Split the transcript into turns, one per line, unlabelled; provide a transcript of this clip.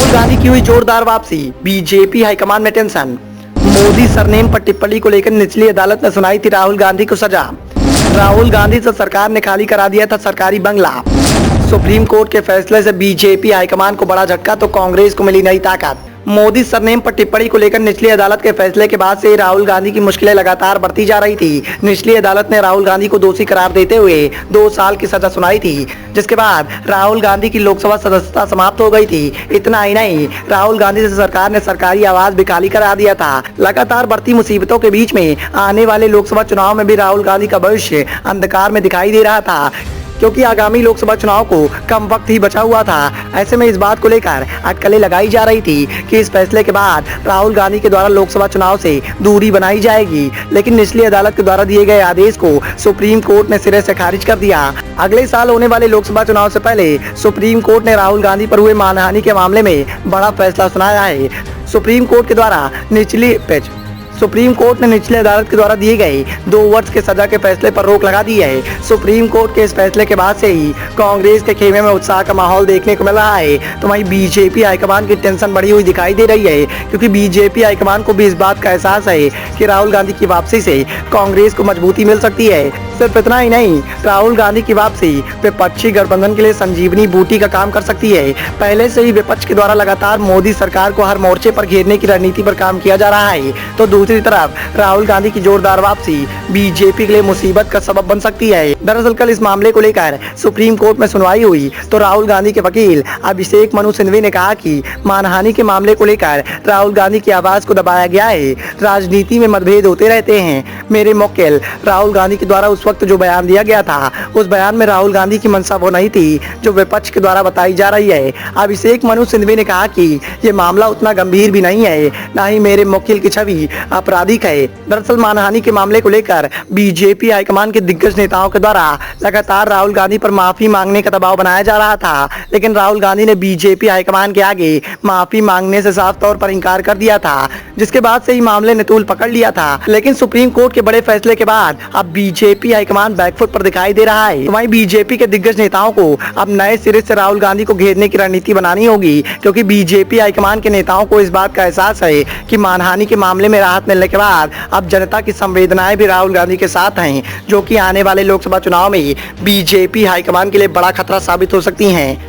राहुल गांधी की हुई जोरदार वापसी, बीजेपी हाईकमान में टेंशन। मोदी सरनेम पर टिप्पणी को लेकर निचली अदालत ने सुनाई थी राहुल गांधी को सजा। राहुल गांधी से सरकार ने खाली करा दिया था सरकारी बंगला। सुप्रीम कोर्ट के फैसले से बीजेपी हाईकमान को बड़ा झटका तो कांग्रेस को मिली नई ताकत। मोदी सरनेम पर टिप्पणी को लेकर निचली अदालत के फैसले के बाद से राहुल गांधी की मुश्किलें लगातार बढ़ती जा रही थी। निचली अदालत ने राहुल गांधी को दोषी करार देते हुए 2 साल की सजा सुनाई थी, जिसके बाद राहुल गांधी की लोकसभा सदस्यता समाप्त हो गई थी। इतना ही नहीं, राहुल गांधी से सरकार ने सरकारी आवास भी खाली करा दिया था। लगातार बढ़ती मुसीबतों के बीच में आने वाले लोकसभा चुनाव में भी राहुल गांधी का भविष्य अंधकार में दिखाई दे रहा था, क्योंकि आगामी लोकसभा चुनाव को कम वक्त ही बचा हुआ था। ऐसे में इस बात को लेकर अटकलें लगाई जा रही थी कि इस फैसले के बाद राहुल गांधी के द्वारा लोकसभा चुनाव से दूरी बनाई जाएगी, लेकिन निचली अदालत के द्वारा दिए गए आदेश को सुप्रीम कोर्ट ने सिरे से खारिज कर दिया। अगले साल होने वाले लोकसभा चुनाव से पहले सुप्रीम कोर्ट ने राहुल गांधी पर हुए मानहानि के मामले में बड़ा फैसला सुनाया है। सुप्रीम कोर्ट ने निचली अदालत के द्वारा दिए गए 2 वर्ष के सजा के फैसले पर रोक लगा दी है। सुप्रीम कोर्ट के इस फैसले के बाद से ही कांग्रेस के खेमे में उत्साह का माहौल देखने को मिल रहा है। तो वहीं बीजेपी हाईकमान की टेंशन बढ़ी हुई दिखाई दे रही है, क्योंकि बीजेपी हाईकमान को भी इस बात का एहसास है कि राहुल गांधी की वापसी से कांग्रेस को मजबूती मिल सकती है। सिर्फ इतना ही नहीं, राहुल गांधी की वापसी विपक्षी गठबंधन के लिए संजीवनी बूटी का काम कर सकती है। पहले से ही विपक्ष के द्वारा लगातार मोदी सरकार को हर मोर्चे पर घेरने की रणनीति पर काम किया जा रहा है, तो दूसरी तरफ राहुल गांधी की जोरदार वापसी बीजेपी के लिए मुसीबत का सबब बन सकती है। दरअसल कल इस मामले को लेकर सुप्रीम कोर्ट में सुनवाई हुई तो राहुल गांधी के वकील अभिषेक मनु सिंघवी ने कहा कि मानहानि के मामले को लेकर राहुल गांधी की आवाज को दबाया गया है। राजनीति में मतभेद होते रहते हैं। मेरे मुवक्किल राहुल गांधी के द्वारा उस वक्त जो बयान दिया गया था, उस बयान में राहुल गांधी की मंशा वो नहीं थी जो विपक्ष के द्वारा बताई जा रही है। अभिषेक मनु सिंघवी ने कहा कि ये मामला उतना गंभीर भी नहीं है, ना ही मेरे मुवक्किल की छवि आपराधिक है। दरअसल मानहानि के मामले को लेकर बीजेपी हाईकमान के दिग्गज नेताओं के द्वारा लगातार राहुल गांधी पर माफी मांगने का दबाव बनाया जा रहा था, लेकिन राहुल गांधी ने बीजेपी हाईकमान के आगे माफी मांगने से साफ तौर पर इंकार कर दिया था, जिसके बाद से ही मामले ने तूल पकड़ लिया था। लेकिन सुप्रीम कोर्ट के बड़े फैसले के बाद अब बीजेपी हाईकमान बैकफुट पर दिखाई दे रहा है। वहीं बीजेपी के दिग्गज नेताओं को अब नए सिरे से राहुल गांधी को घेरने की रणनीति बनानी होगी, क्योंकि बीजेपी हाईकमान के नेताओं को इस बात का एहसास है कि मानहानि के मामले में राहत मिलने के बाद अब जनता की संवेदनाएं भी राहुल गांधी के साथ हैं, जो कि आने वाले लोकसभा चुनाव में बीजेपी हाईकमान के लिए बड़ा खतरा साबित हो सकती हैं।